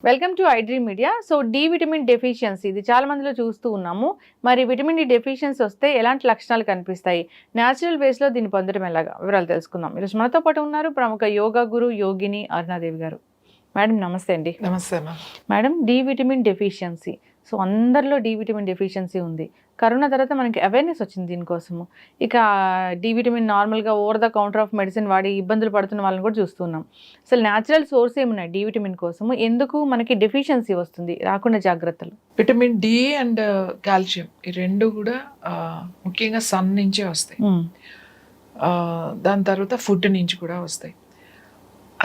Welcome to iDream media. So D vitamin deficiency ఇది చాలా మందిలో చూస్తూ ఉన్నాము. మరి విటమిన్ డి డెఫిషియన్సీ వస్తే ఎలాంటి లక్షణాలు కనిపిస్తాయి, న్యాచురల్ వేస్లో దీన్ని పొందడం ఎలాగా, వివరాలు తెలుసుకుందాం. ఈరోజు మనతో పాటు ఉన్నారు ప్రముఖ యోగా గురు యోగిని అరుణాదేవి గారు. మేడం నమస్తే అండి. నమస్తే madam, D vitamin deficiency, so అందరిలో డి విటమిన్ డెఫిషియన్సీ ఉంది. కరోనా తర్వాత మనకి అవేర్నెస్ వచ్చింది దీనికోసము. ఇక డి విటమిన్ నార్మల్గా over the counter of medicine వాడి ఇబ్బందులు పడుతున్న వాళ్ళని కూడా చూస్తున్నాం. అసలు న్యాచురల్ సోర్స్ ఏమున్నాయి డి విటమిన్ కోసము, ఎందుకు మనకి డెఫిషియన్సీ వస్తుంది, రాకుండా జాగ్రత్తలు? విటమిన్ డి అండ్ కాల్షియం ఈ రెండు కూడా ముఖ్యంగా సన్ నుంచే వస్తాయి. దాని తర్వాత ఫుడ్ నుంచి కూడా వస్తాయి.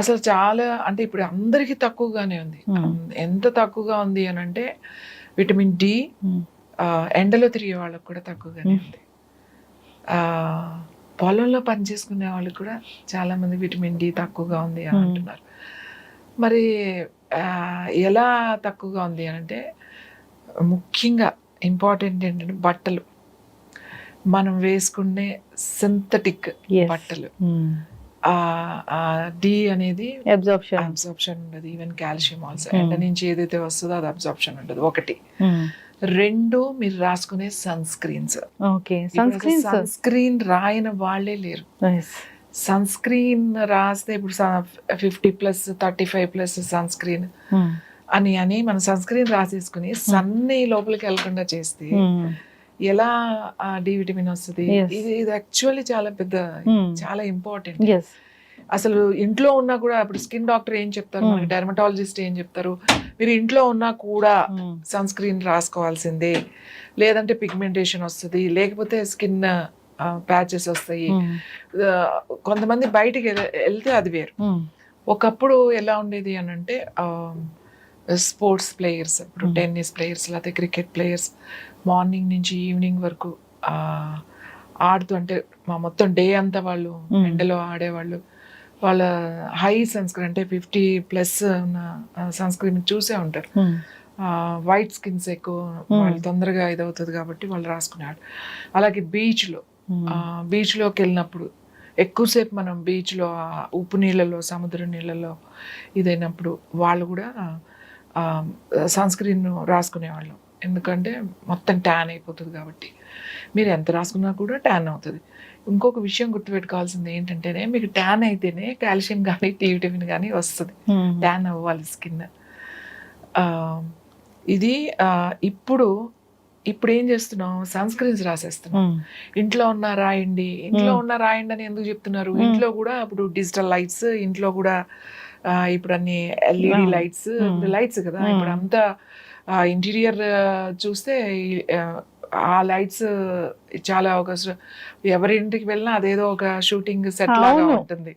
అసలు చాలా అంటే ఇప్పుడు అందరికీ తక్కువగానే ఉంది. ఎంత తక్కువగా ఉంది అని అంటే విటమిన్ డి ఎండలో తిరిగే వాళ్ళకి కూడా తక్కువగానే ఉంది. పొలంలో పనిచేసుకునే వాళ్ళకి కూడా చాలా మంది విటమిన్ డి తక్కువగా ఉంది అని అంటున్నారు. మరి ఎలా తక్కువగా ఉంది అని అంటే ముఖ్యంగా ఇంపార్టెంట్ ఏంటంటే బట్టలు, మనం వేసుకునే సింథటిక్ బట్టలు, డి అనేది అబ్జార్ప్షన్ ఉండదు. ఈవెన్ కాల్షియం ఆల్సో ఎండ నుంచి ఏదైతే వస్తుందో అది అబ్జార్ప్షన్ ఉండదు. ఒకటి. రెండు, మీరు రాసుకునే సన్ స్క్రీన్స్. సన్ స్క్రీన్ రాయని వాళ్ళే లేరు. సన్ స్క్రీన్ రాస్తే ఇప్పుడు 50+, 35+ సన్ స్క్రీన్ అని మనం సన్ స్క్రీన్ రాసేసుకుని సన్ని లోపలికి వెళ్ళకుండా చేస్తే ఎలా డి విటమిన్ వస్తుంది? ఇది యాక్చువల్లీ చాలా పెద్ద, చాలా ఇంపార్టెంట్. అసలు ఇంట్లో ఉన్నా కూడా ఇప్పుడు స్కిన్ డాక్టర్ ఏం చెప్తారు, మనకి డెర్మటాలజిస్ట్ ఏం చెప్తారు, మీరు ఇంట్లో ఉన్నా కూడా సన్ స్క్రీన్ రాసుకోవాల్సిందే, లేదంటే పిగ్మెంటేషన్ వస్తుంది, లేకపోతే స్కిన్ ప్యాచెస్ వస్తాయి. కొంతమంది బయటికి వెళ్తే అది వేరు. ఒకప్పుడు ఎలా ఉండేది అని అంటే స్పోర్ట్స్ ప్లేయర్స్, ఇప్పుడు టెన్నిస్ ప్లేయర్స్ లేకపోతే క్రికెట్ ప్లేయర్స్ మార్నింగ్ నుంచి ఈవినింగ్ వరకు ఆడుతూ, అంటే మొత్తం డే అంతా వాళ్ళు ఎండలో ఆడేవాళ్ళు. వాళ్ళ హై సన్ స్క్రీన్ అంటే 50+ ఉన్న సన్ స్క్రీన్ చూసే ఉంటారు. వైట్ స్కిన్స్ ఎక్కువ, వాళ్ళు తొందరగా ఇదవుతుంది కాబట్టి వాళ్ళు రాసుకునేవాళ్ళు. అలాగే బీచ్లోకి వెళ్ళినప్పుడు ఎక్కువసేపు మనం బీచ్లో ఉప్పు నీళ్ళలో, సముద్ర నీళ్ళలో ఇదైనప్పుడు వాళ్ళు కూడా సన్ స్క్రీన్ రాసుకునేవాళ్ళం. ఎందుకంటే మొత్తం ట్యాన్ అయిపోతుంది కాబట్టి. మీరు ఎంత రాసుకున్నా కూడా ట్యాన్ అవుతుంది. ఇంకొక విషయం గుర్తుపెట్టుకోవాల్సింది ఏంటంటేనే, మీకు ట్యాన్ అయితేనే కాల్షియం కానీ డి విటమిన్ కానీ వస్తుంది. ట్యాన్ అవ్వాలి స్కిన్. ఇది ఇప్పుడు ఏం చేస్తున్నాం, సన్ స్క్రీన్స్ రాసేస్తున్నాం. ఇంట్లో ఉన్న రాయండి అని ఎందుకు చెప్తున్నారు? ఇంట్లో కూడా ఇప్పుడు డిజిటల్ లైట్స్, ఇంట్లో కూడా ఇప్పుడు అన్ని ఎల్ఈడి లైట్స్ కదా. ఇప్పుడు అంతా ఇంటీరియర్ చూస్తే ఆ లైట్స్ చాలా ఒక ఎవరింటికి వెళ్ళినా అదేదో ఒక షూటింగ్ సెట్ లాగా ఉంటుంది.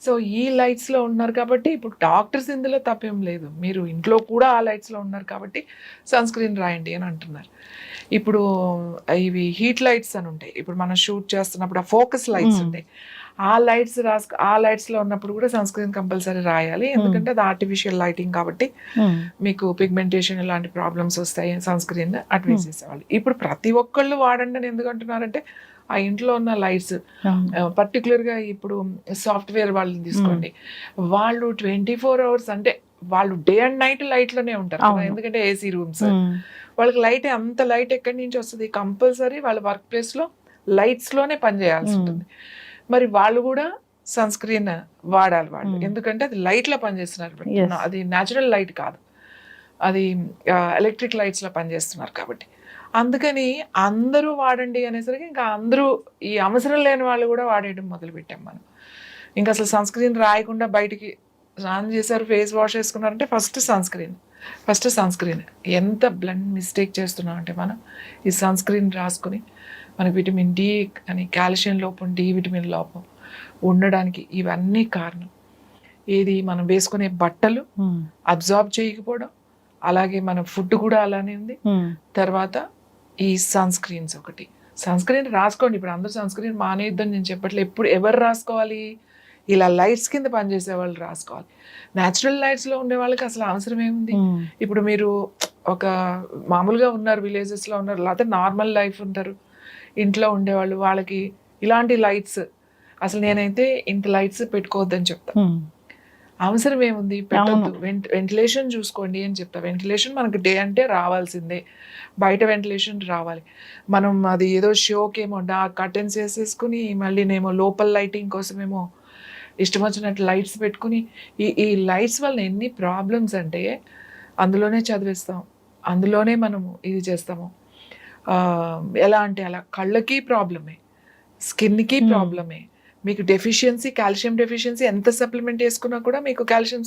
సో ఈ లైట్స్ లో ఉన్నారు కాబట్టి ఇప్పుడు డాక్టర్స్ ఇందులో తప్పేం లేదు. మీరు ఇంట్లో కూడా ఆ లైట్స్ లో ఉన్నారు కాబట్టి సన్ స్క్రీన్ రాయండి అని అంటున్నారు. ఇప్పుడు ఇవి హీట్ లైట్స్ అని ఉంటాయి. ఇప్పుడు మనం షూట్ చేస్తున్నప్పుడు ఆ ఫోకస్ లైట్స్ ఉంటాయి. ఆ లైట్స్ లో ఉన్నప్పుడు కూడా సన్ స్క్రీన్ కంపల్సరీ రాయాలి. ఎందుకంటే అది ఆర్టిఫిషియల్ లైటింగ్ కాబట్టి మీకు పిగ్మెంటేషన్ ఇలాంటి ప్రాబ్లమ్స్ వస్తాయి. సన్ స్క్రీన్ అటు వేసేసేవాళ్ళు. ఇప్పుడు ప్రతి ఒక్కళ్ళు వాడండి అని ఎందుకు అంటున్నారంటే, ఆ ఇంట్లో ఉన్న లైట్స్, పర్టికులర్గా ఇప్పుడు సాఫ్ట్వేర్ వాళ్ళని తీసుకోండి, వాళ్ళు 24 hours అంటే వాళ్ళు డే అండ్ నైట్ లైట్లోనే ఉంటారు కదా. ఎందుకంటే ఏసీ రూమ్స్, వాళ్ళకి లైట్, అంత లైట్ ఎక్కడి నుంచి వస్తుంది? కంపల్సరీ వాళ్ళ వర్క్ ప్లేస్లో లైట్స్లోనే పనిచేయాల్సి ఉంటుంది. మరి వాళ్ళు కూడా సన్ స్క్రీన్ వాడాలి వాళ్ళు. ఎందుకంటే అది లైట్లో పనిచేస్తున్నారు. అది న్యాచురల్ లైట్ కాదు, అది ఎలక్ట్రిక్ లైట్స్లో పనిచేస్తున్నారు కాబట్టి. అందుకని అందరూ వాడండి అనేసరికి ఇంకా అందరూ, ఈ అవసరం లేని వాళ్ళు కూడా వాడేయడం మొదలుపెట్టాం మనం. ఇంకా అసలు సన్ స్క్రీన్ రాయకుండా బయటికి స్నానం చేశారు, ఫేస్ వాష్ వేసుకున్నారంటే ఫస్ట్ సన్ స్క్రీన్. ఎంత బ్లండ్ మిస్టేక్ చేస్తున్నాం అంటే మనం ఈ సన్ స్క్రీన్ రాసుకుని మనకి విటమిన్ డి అని, కాల్షియం లోపం, డి విటమిన్ లోపం ఉండడానికి ఇవన్నీ కారణం. ఏది మనం వేసుకునే బట్టలు అబ్జార్బ్ చేయకపోవడం, అలాగే మన ఫుడ్ కూడా అలానే ఉంది. తర్వాత ఈ సన్ స్క్రీన్స్. ఒకటి సన్ స్క్రీన్ రాసుకోండి. ఇప్పుడు అందరూ సన్ స్క్రీన్ మానేద్దని నేను చెప్పట్లేదు. ఎప్పుడు ఎవరు రాసుకోవాలి? ఇలా లైట్స్ కింద పనిచేసే వాళ్ళు రాసుకోవాలి. న్యాచురల్ లైట్స్లో ఉండే వాళ్ళకి అసలు అవసరం ఏముంది? ఇప్పుడు మీరు ఒక మామూలుగా ఉన్నారు, విలేజెస్లో ఉన్నారు, లేకపోతే నార్మల్ లైఫ్ ఉంటారు, ఇంట్లో ఉండేవాళ్ళు, వాళ్ళకి ఇలాంటి లైట్స్ అసలు నేనైతే ఇంత లైట్స్ పెట్టుకోవద్దని చెప్తాను. అవసరం ఏముంది, పెట్టద్దు. వెంటిలేషన్ చూసుకోండి అని చెప్తా. వెంటిలేషన్ మనకు డే అంటే రావాల్సిందే, బయట వెంటిలేషన్ రావాలి. మనం అది ఏదో షోకేమో కర్టెన్స్ వేసేసుకుని మళ్ళీ నేమో లోపల లైటింగ్ కోసమేమో ఇష్టం వచ్చినట్టు లైట్స్ పెట్టుకుని ఈ లైట్స్ వల్ల ఎన్ని ప్రాబ్లమ్స్ అంటే అందులోనే చదివిస్తాం, అందులోనే మనము ఇది చేస్తాము. ఎలా అంటే అలా కళ్ళకి ప్రాబ్లమే, స్కిన్కి ప్రాబ్లమే. మీకు డెఫిషియన్సీ, కాల్షియం డెఫిషియన్సీ ఎంత సప్లిమెంట్ వేసుకున్నా కూడా మీకు కాల్షియం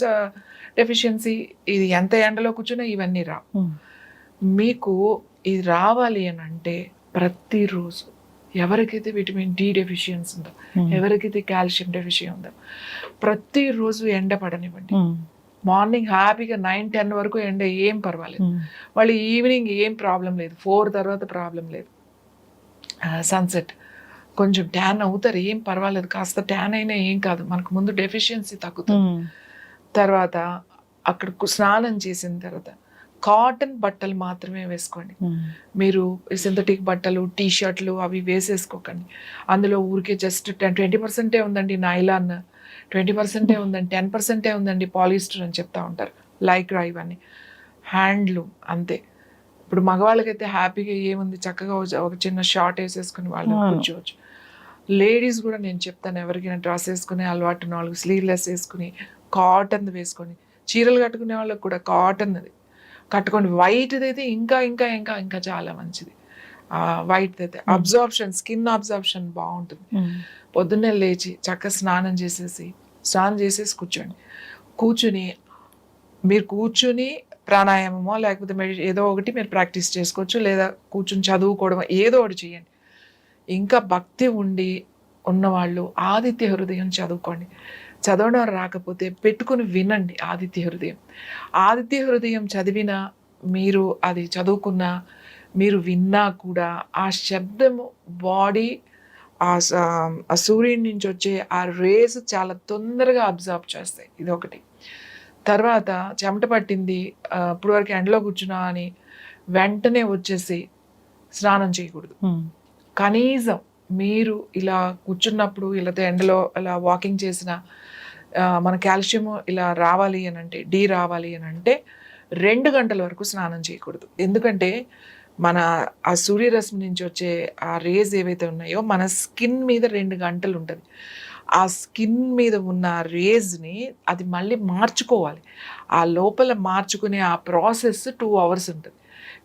డెఫిషియన్సీ, ఇది ఎంత ఎండలో కూర్చున్నా ఇవన్నీ రావు. మీకు ఇది రావాలి అని అంటే ప్రతిరోజు ఎవరికైతే విటమిన్ డి డెఫిషియన్సీ ఉందో, ఎవరికైతే కాల్షియం డెఫిషియన్ ఉందో, ప్రతిరోజు ఎండ పడనివ్వండి. మార్నింగ్ హ్యాపీగా 9-10 వరకు ఎండ ఏం పర్వాలేదు, వాళ్ళు ఈవినింగ్ ఏం ప్రాబ్లం లేదు, 4 తర్వాత ప్రాబ్లం లేదు. సన్సెట్ కొంచెం ట్యాన్ అవుతారు, ఏం పర్వాలేదు, కాస్త ట్యాన్ అయినా ఏం కాదు, మనకు ముందు డెఫిషియన్సీ తగ్గుతుంది. తర్వాత అక్కడ స్నానం చేసిన తర్వాత కాటన్ బట్టలు మాత్రమే వేసుకోండి. మీరు సింథటిక్ బట్టలు, టీ షర్ట్లు అవి వేసేసుకోకండి. అందులో ఊరికే జస్ట్ 20% ఉందండి నైలాన్, 20% ఉందండి, 10% ఉందండి పాలిస్టర్ అని చెప్తా ఉంటారు, లైక్రా ఇవన్నీ. హ్యాండ్లూమ్ అంతే. ఇప్పుడు మగవాళ్ళకైతే హ్యాపీగా ఏముంది, చక్కగా ఒక చిన్న షార్ట్ వేసేసుకుని వాళ్ళు కూర్చోవచ్చు. లేడీస్ కూడా నేను చెప్తాను, ఎవరికైనా డ్రెస్ వేసుకునే అలవాటు 4 స్లీవ్లెస్ వేసుకుని కాటన్ వేసుకొని, చీరలు కట్టుకునే వాళ్ళకి కూడా కాటన్ అది కట్టుకోండి. వైట్ది అయితే ఇంకా ఇంకా ఇంకా ఇంకా చాలా మంచిది. వైట్ అయితే అబ్జార్ప్షన్, స్కిన్ అబ్జార్ప్షన్ బాగుంటుంది. పొద్దున్నే లేచి చక్కగా స్నానం చేసేసి కూర్చుని మీరు కూర్చుని ప్రాణాయామమో లేకపోతే ఏదో ఒకటి మీరు ప్రాక్టీస్ చేసుకోవచ్చు, లేదా కూర్చుని చదువుకోవడం ఏదో ఒకటి చేయండి. ఇంకా భక్తి ఉన్నవాళ్ళు ఆదిత్య హృదయం చదువుకోండి. చదవడం రాకపోతే పెట్టుకుని వినండి ఆదిత్య హృదయం చదివినా, మీరు అది చదువుకున్నా, మీరు విన్నా కూడా ఆ శబ్దము బాడీ ఆ సూర్యుడి నుంచి వచ్చే ఆ రేస్ చాలా తొందరగా అబ్జర్వ్ చేస్తాయి. ఇది ఒకటి. తర్వాత చెమట పట్టింది, ఇప్పుడు వరకు ఎండలో కూర్చున్నా అని వెంటనే వచ్చేసి స్నానం చేయకూడదు. కనీసం మీరు ఇలా కూర్చున్నప్పుడు ఇలా ఎండలో ఇలా వాకింగ్ చేసిన మన కాల్షియం ఇలా రావాలి అని అంటే, డి రావాలి అని అంటే 2 గంటల వరకు స్నానం చేయకూడదు. ఎందుకంటే మన ఆ సూర్యరశ్మి నుంచి వచ్చే ఆ రేస్ ఏవైతే ఉన్నాయో మన స్కిన్ మీద 2 గంటలు ఉంటుంది. ఆ స్కిన్ మీద ఉన్న రేస్ని అది మళ్ళీ మార్చుకోవాలి. ఆ లోపల మార్చుకునే ఆ ప్రాసెస్ 2 అవర్స్ ఉంటుంది.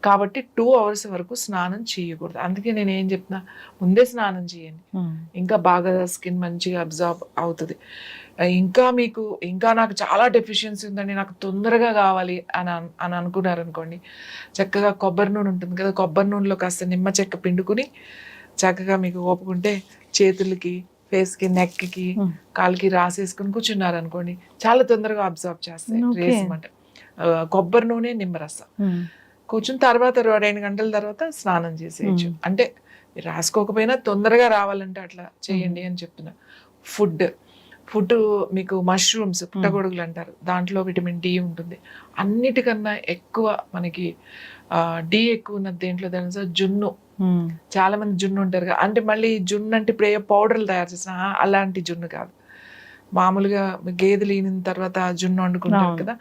కాబట్టి 2 అవర్స్ వరకు స్నానం చేయకూడదు. అందుకే నేను ఏం చెప్తున్నా, ముందే స్నానం చేయండి, ఇంకా బాగా స్కిన్ మంచిగా అబ్జర్వ్ అవుతుంది. ఇంకా నాకు చాలా డెఫిషియన్సీ ఉందండి, నాకు తొందరగా కావాలి అని అనుకున్నారనుకోండి, చక్కగా కొబ్బరి నూనె ఉంటుంది కదా, కొబ్బరి నూనెలో కాస్త నిమ్మ చెక్క పిండుకుని చక్కగా మీకు ఓపుకుంటే చేతులకి, ఫేస్కి, నెక్కి, కాళ్ళకి రాసేసుకుని కూర్చున్నారనుకోండి, చాలా తొందరగా అబ్జర్వ్ చేస్తాయి రేసమంట. కొబ్బరి నూనె, నిమ్మరసం కూర్చుని తర్వాత 2 గంటల తర్వాత స్నానం చేసేయచ్చు. అంటే రాసుకోకపోయినా తొందరగా రావాలంటే అట్లా చేయండి అని చెప్తున్నా. ఫుడ్ మీకు మష్రూమ్స్, పుట్టగొడుగులు అంటారు, దాంట్లో విటమిన్ డి ఉంటుంది. అన్నిటికన్నా ఎక్కువ మనకి డి ఎక్కువ ఉన్నది దేంట్లో తెలుసా? జున్ను. చాలా మంది జున్ను ఉంటారు, అంటే మళ్ళీ జున్ను అంటే ఇప్పుడు ఏ పౌడర్లు తయారు చేసిన అలాంటి జున్ను కాదు, మామూలుగా గేదెలు ఈనిన తర్వాత జున్ను వండుకుంటారు కదా,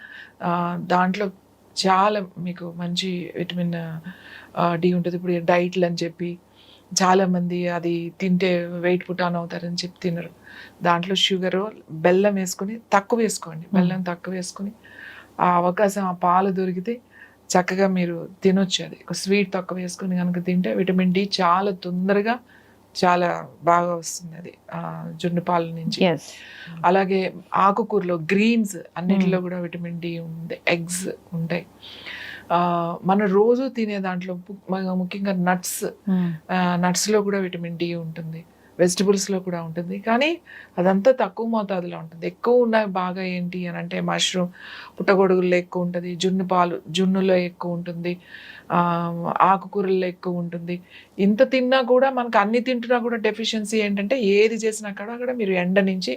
దాంట్లో చాలా మీకు మంచి విటమిన్ డి ఉంటుంది. ఇప్పుడు డైట్లు అని చెప్పి చాలామంది అది తింటే వెయిట్ పుట్ ఆన్ అవుతారని చెప్పి తినరు. దాంట్లో షుగరు, బెల్లం వేసుకుని తక్కువ వేసుకోండి, బెల్లం తక్కువ వేసుకుని ఆ అవకాశం, ఆ పాలు దొరికితే చక్కగా మీరు తినొచ్చు. అది ఒక స్వీట్ తక్కువ వేసుకుని కనుక తింటే విటమిన్ డి చాలా తొందరగా చాలా బాగా వస్తుంది అది జున్ను పాల నుంచి. అలాగే ఆకుకూరలో గ్రీన్స్ అన్నిటిలో కూడా విటమిన్ డి ఉంది. ఎగ్స్ ఉంటాయి. మన రోజు తినే దాంట్లో ముఖ్యంగా నట్స్లో కూడా విటమిన్ డి ఉంటుంది, వెజిటబుల్స్లో కూడా ఉంటుంది. కానీ అదంతా తక్కువ మోతాదులో ఉంటుంది. ఎక్కువ ఉన్నాయి బాగా ఏంటి అని అంటే మష్రూమ్, పుట్టగొడుగుల్లో ఎక్కువ ఉంటుంది, జున్నులో ఎక్కువ ఉంటుంది, ఆకుకూరల్లో ఎక్కువ ఉంటుంది. ఇంత తిన్నా కూడా మనకు అన్ని తింటున్నా కూడా డెఫిషియన్సీ ఏంటంటే ఏది చేసినా కూడా అక్కడ మీరు ఎండ నుంచి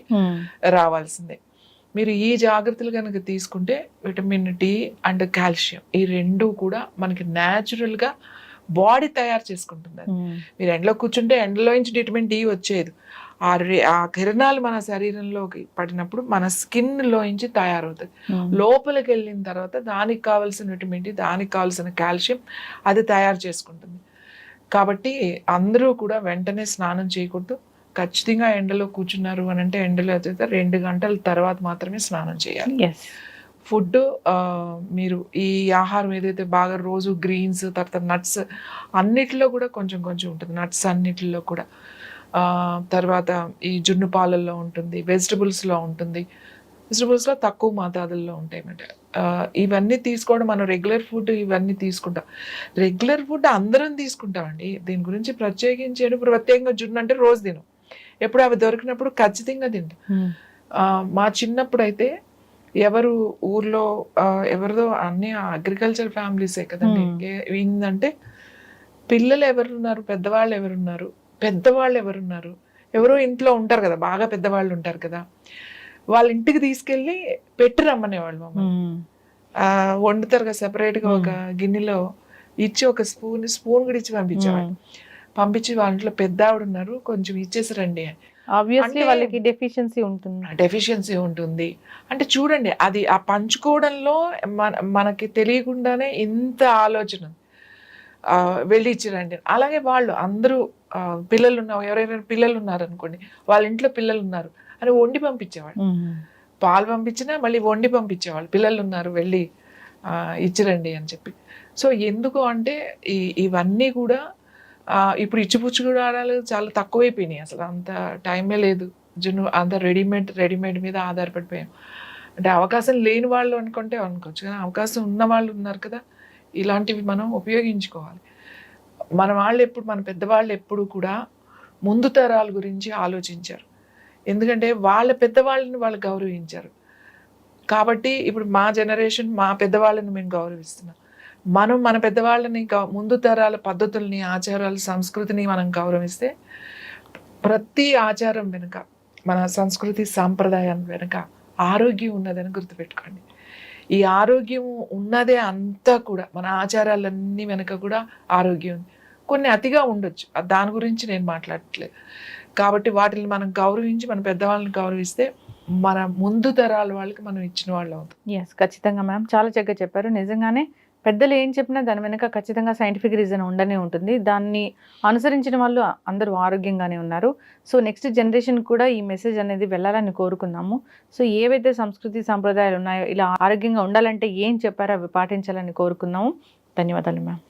రావాల్సిందే. మీరు ఈ జాగ్రత్తలు కనుక తీసుకుంటే విటమిన్ డి అండ్ కాల్షియం ఈ 2 కూడా మనకి న్యాచురల్గా బాడీ తయారు చేసుకుంటుంది. మీరు ఎండలో కూర్చుంటే ఎండలో నుంచి విటమిన్ డి వచ్చేది, ఆ కిరణాలు మన శరీరంలోకి పడినప్పుడు మన స్కిన్లోంచి తయారవుతుంది. లోపలికి వెళ్ళిన తర్వాత దానికి కావాల్సిన విటమిన్ డి, దానికి కావాల్సిన కాల్షియం అది తయారు చేసుకుంటుంది. కాబట్టి అందరూ కూడా వెంటనే స్నానం చేయకూడదు. ఖచ్చితంగా ఎండలో కూర్చున్నారు అని అంటే ఎండలో అయితే 2 గంటల తర్వాత మాత్రమే స్నానం చేయాలి. ఫుడ్ మీరు ఈ ఆహారం ఏదైతే బాగా రోజు గ్రీన్స్, తర్వాత నట్స్ అన్నిటిలో కూడా కొంచెం కొంచెం ఉంటుంది. నట్స్ అన్నిటిలో కూడా తర్వాత ఈ జున్ను పాలల్లో ఉంటుంది, వెజిటబుల్స్లో ఉంటుంది. వెజిటబుల్స్లో తక్కువ మోతాదుల్లో ఉంటాయి అన్నమాట. ఇవన్నీ తీసుకోవడం మనం రెగ్యులర్ ఫుడ్ ఇవన్నీ తీసుకుంటాం. రెగ్యులర్ ఫుడ్ అందరం తీసుకుంటామండి. దీని గురించి ప్రత్యేకించి ప్రత్యేకంగా జున్ను అంటే రోజు తినం. ఎప్పుడు అవి దొరికినప్పుడు ఖచ్చితంగా తింటాం. మా చిన్నప్పుడు అయితే ఎవరు ఊర్లో ఎవరిదో అన్ని అగ్రికల్చర్ ఫ్యామిలీసే కదండి. ఏంటంటే పిల్లలు ఎవరున్నారు, పెద్దవాళ్ళు ఎవరున్నారు, ఎవరో ఇంట్లో ఉంటారు కదా, బాగా పెద్దవాళ్ళు ఉంటారు కదా, వాళ్ళ ఇంటికి తీసుకెళ్ళి పెట్టి రమ్మనేవాళ్ళు మమ్మల్ని. వండుతారు కదా సెపరేట్గా ఒక గిన్నెలో ఇచ్చి ఒక స్పూన్ కూడా ఇచ్చి పంపించేవాళ్ళు. పంపించి వాళ్ళ ఇంట్లో పెద్ద ఆవిడ ఉన్నారు, కొంచెం ఇచ్చేసి రండి అని. ఆబ్వియస్లీ వాళ్ళకి డెఫిషియన్సీ ఉంటుంది. అంటే చూడండి, అది ఆ పంచుకోవడంలో మనకి తెలియకుండానే ఇంత ఆలోచన వెళ్ళి ఇచ్చిరండి. అలాగే వాళ్ళు అందరూ పిల్లలు ఉన్నారు, ఎవరైనా పిల్లలు ఉన్నారు అనుకోండి, వాళ్ళ ఇంట్లో పిల్లలు ఉన్నారు అని వండి పంపించేవాళ్ళు. పాలు పంపించినా మళ్ళీ వండి పంపించేవాళ్ళు, పిల్లలు ఉన్నారు వెళ్ళి ఇచ్చిరండి అని చెప్పి. సో ఎందుకు అంటే ఇవన్నీ కూడా ఇప్పుడు ఇచ్చిపుచ్చుకోవడాలు చాలా తక్కువైపోయినాయి. అసలు అంత టైమే లేదు. అంత రెడీమేడ్ మీద ఆధారపడిపోయాం. అంటే అవకాశం లేని వాళ్ళు అనుకోవచ్చు, కానీ అవకాశం ఉన్న వాళ్ళు ఉన్నారు కదా, ఇలాంటివి మనం ఉపయోగించుకోవాలి. మన పెద్దవాళ్ళు ఎప్పుడు కూడా ముందు తరాల గురించి ఆలోచించారు. ఎందుకంటే వాళ్ళ పెద్దవాళ్ళని వాళ్ళు గౌరవించారు. కాబట్టి ఇప్పుడు మా జనరేషన్ మా పెద్దవాళ్ళని మేము గౌరవిస్తున్నాం. మనం మన పెద్దవాళ్ళని ముందు తరాల పద్ధతుల్ని, ఆచారాలు, సంస్కృతిని మనం గౌరవిస్తే ప్రతి ఆచారం వెనుక, మన సంస్కృతి సాంప్రదాయం వెనుక ఆరోగ్యం ఉన్నదని గుర్తుపెట్టుకోండి. ఈ ఆరోగ్యం ఉన్నదే అంతా కూడా, మన ఆచారాలన్నీ వెనుక కూడా ఆరోగ్యం ఉంది. కొన్ని అతిగా ఉండొచ్చు, దాని గురించి నేను మాట్లాడట్లేదు. కాబట్టి వాటిని మనం గౌరవించి, మన పెద్దవాళ్ళని గౌరవిస్తే మన ముందు తరాల వాళ్ళకి మనం ఇచ్చిన వాళ్ళు అవుతాం. ఎస్, ఖచ్చితంగా మ్యామ్, చాలా చక్కగా చెప్పారు. నిజంగానే పెద్దలు ఏం చెప్పినా దాని వెనుక ఖచ్చితంగా సైంటిఫిక్ రీజన్ ఉండనే ఉంటుంది. దాన్ని అనుసరించిన వాళ్ళు అందరూ ఆరోగ్యంగానే ఉన్నారు. సో నెక్స్ట్ జనరేషన్ కూడా ఈ మెసేజ్ అనేది వెళ్ళాలని కోరుకుందాము. సో ఏవైతే సంస్కృతి సాంప్రదాయాలు ఉన్నాయో, ఇలా ఆరోగ్యంగా ఉండాలంటే ఏం చెప్పారో అవి పాటించాలని కోరుకుందాము. ధన్యవాదాలు మ్యామ్.